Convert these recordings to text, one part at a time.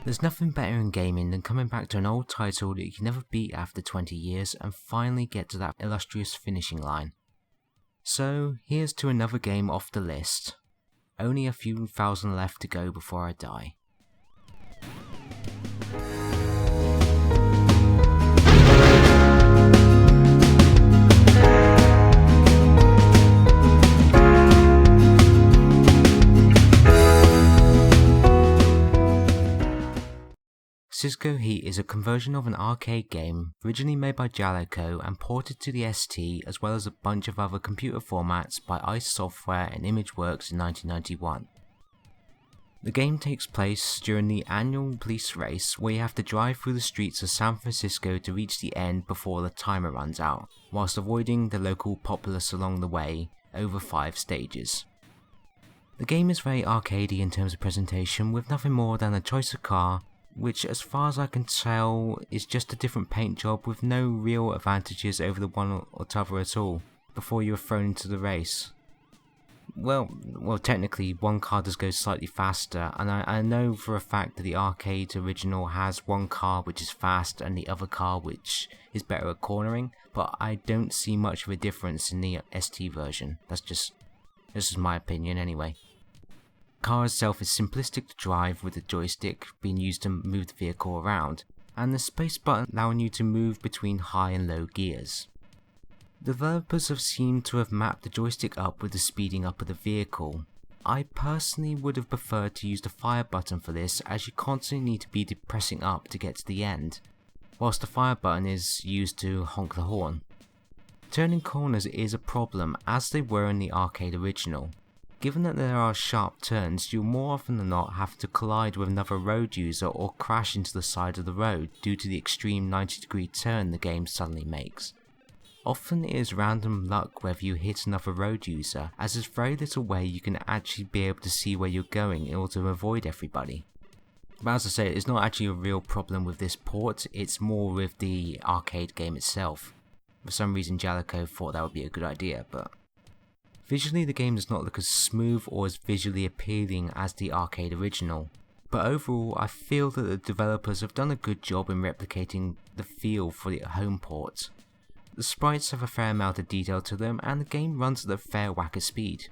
There's nothing better in gaming than coming back to an old title that you can never beat after 20 years and finally get to that illustrious finishing line. So here's to another game off the list. Only a few thousand left to go before I die. Cisco Heat is a conversion of an arcade game originally made by Jaleco and ported to the ST as well as a bunch of other computer formats by ICE Software and ImageWorks in 1991. The game takes place during the annual police race where you have to drive through the streets of San Francisco to reach the end before the timer runs out, whilst avoiding the local populace along the way over 5 stages. The game is very arcadey in terms of presentation, with nothing more than a choice of car, which as far as I can tell is just a different paint job with no real advantages over the one or t'other at all, before you are thrown into the race. Well, technically one car does go slightly faster, and I know for a fact that the arcade original has one car which is fast and the other car which is better at cornering, but I don't see much of a difference in the ST version. This is my opinion anyway. The car itself is simplistic to drive, with the joystick being used to move the vehicle around, and the space button allowing you to move between high and low gears. Developers have seemed to have mapped the joystick up with the speeding up of the vehicle. I personally would have preferred to use the fire button for this, as you constantly need to be pressing up to get to the end, whilst the fire button is used to honk the horn. Turning corners is a problem, as they were in the arcade original. Given that there are sharp turns, you'll more often than not have to collide with another road user or crash into the side of the road due to the extreme 90-degree turn the game suddenly makes. Often it is random luck whether you hit another road user, as there's very little way you can actually be able to see where you're going in order to avoid everybody. But as I say, it's not actually a real problem with this port, it's more with the arcade game itself. For some reason Jaleco thought that would be a good idea, but visually the game does not look as smooth or as visually appealing as the arcade original, but overall I feel that the developers have done a good job in replicating the feel for the home port. The sprites have a fair amount of detail to them and the game runs at a fair whack of speed.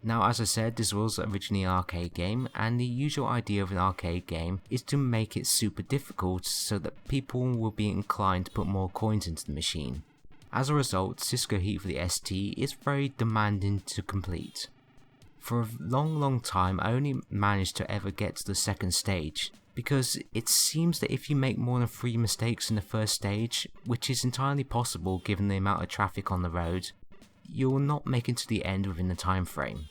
Now, as I said, this was originally an arcade game, and the usual idea of an arcade game is to make it super difficult so that people will be inclined to put more coins into the machine. As a result, Cisco Heat for the ST is very demanding to complete. For a long time I only managed to ever get to the second stage, because it seems that if you make more than 3 mistakes in the first stage, which is entirely possible given the amount of traffic on the road, you will not make it to the end within the time frame.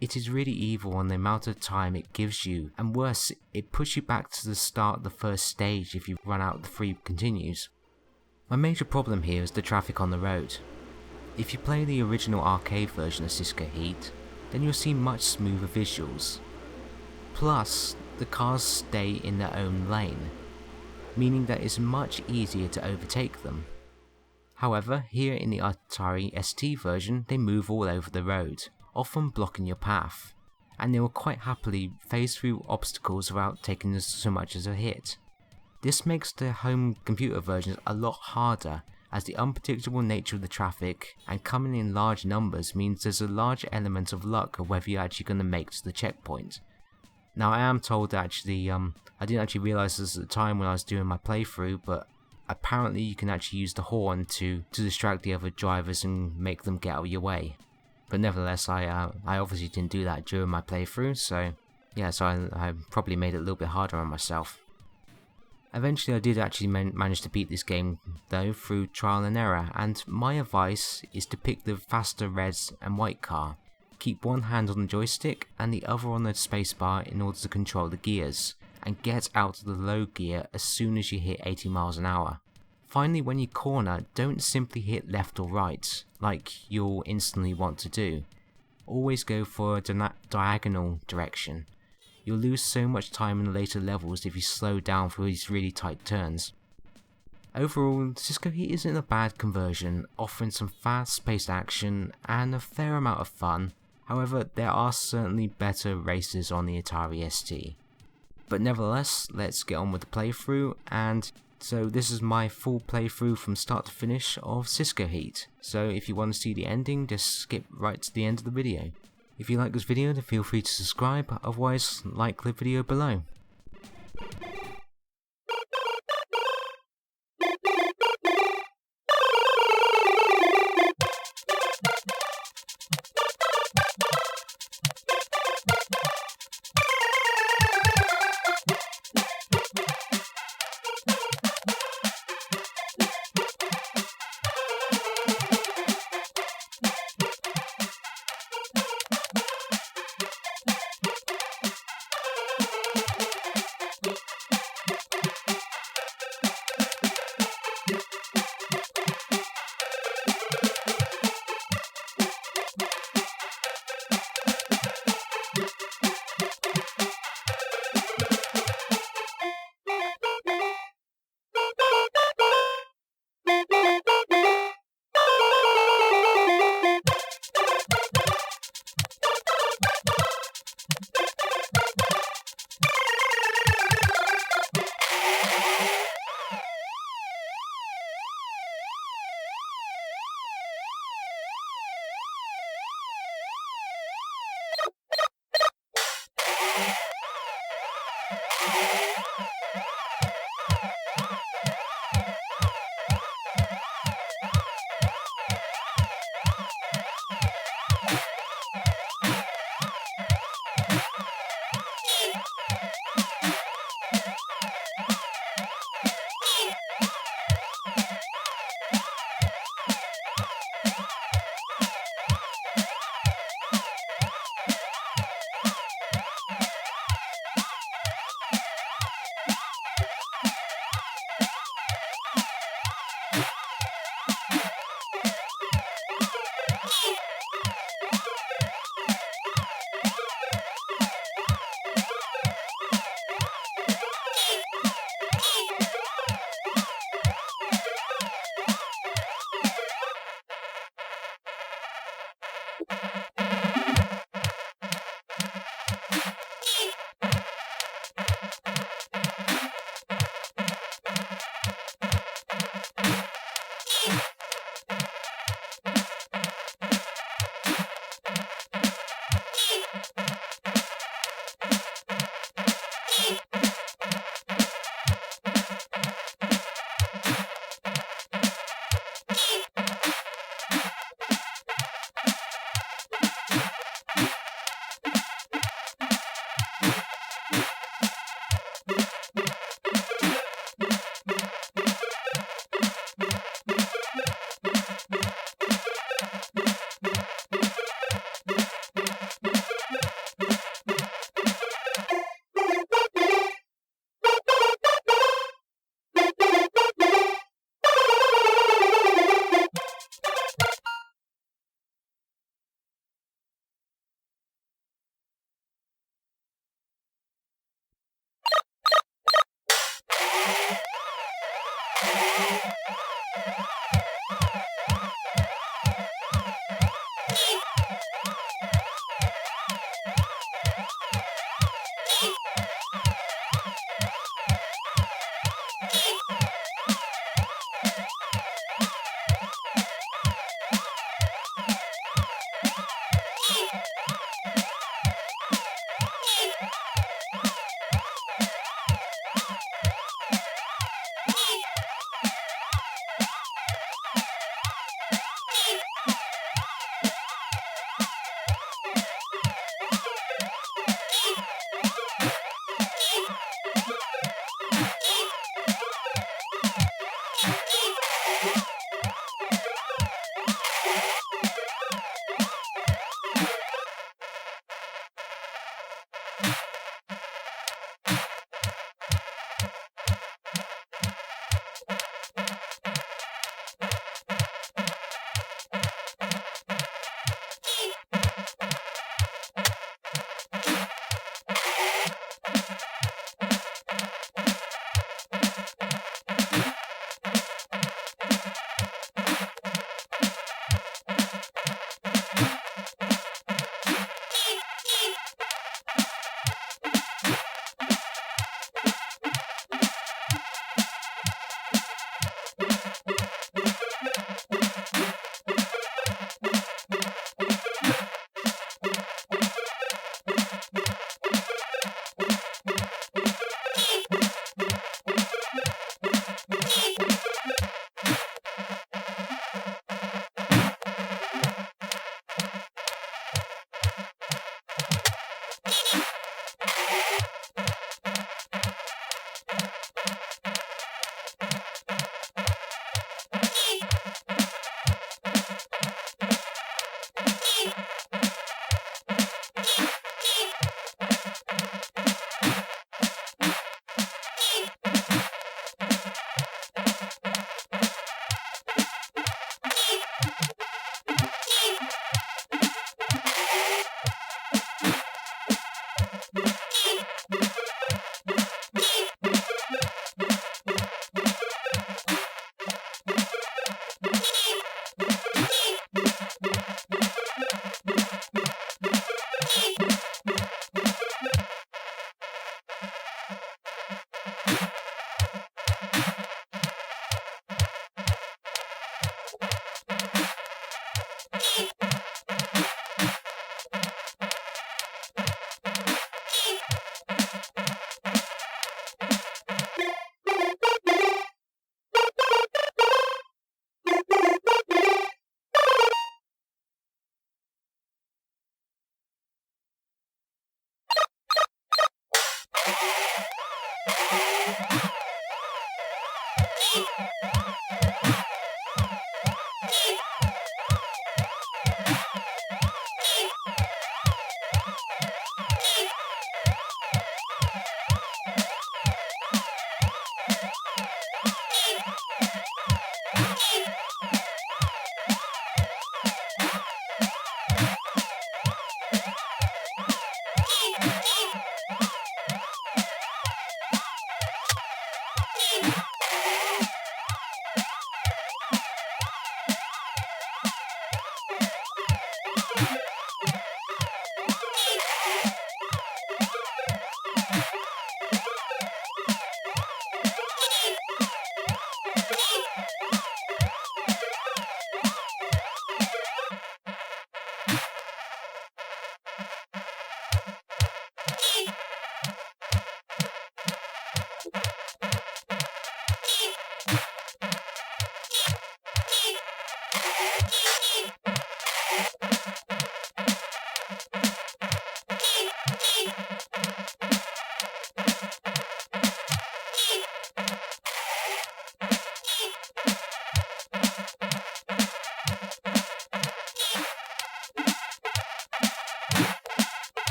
It is really evil on the amount of time it gives you, and worse, it puts you back to the start of the first stage if you run out the 3 continues. My major problem here is the traffic on the road. If you play the original arcade version of Cisco Heat, then you'll see much smoother visuals. Plus, the cars stay in their own lane, meaning that it's much easier to overtake them. However, here in the Atari ST version, they move all over the road, often blocking your path, and they will quite happily phase through obstacles without taking so much as a hit. This makes the home computer versions a lot harder, as the unpredictable nature of the traffic and coming in large numbers means there's a large element of luck of whether you're actually going to make it to the checkpoint. Now, I am told that actually, I didn't actually realise this at the time when I was doing my playthrough, but apparently you can actually use the horn to distract the other drivers and make them get out of your way. But nevertheless, I obviously didn't do that during my playthrough, so yeah, so I probably made it a little bit harder on myself. Eventually I did actually manage to beat this game though through trial and error, and my advice is to pick the faster red and white car. Keep one hand on the joystick and the other on the spacebar in order to control the gears, and get out of the low gear as soon as you hit 80 miles an hour. Finally, when you corner, don't simply hit left or right, like you'll instantly want to do. Always go for a diagonal direction. You'll lose so much time in the later levels if you slow down for these really tight turns. Overall, Cisco Heat isn't a bad conversion, offering some fast-paced action and a fair amount of fun. However, there are certainly better races on the Atari ST. But nevertheless, let's get on with the playthrough, and so this is my full playthrough from start to finish of Cisco Heat. So if you want to see the ending, just skip right to the end of the video. If you like this video, then feel free to subscribe, otherwise like the video below.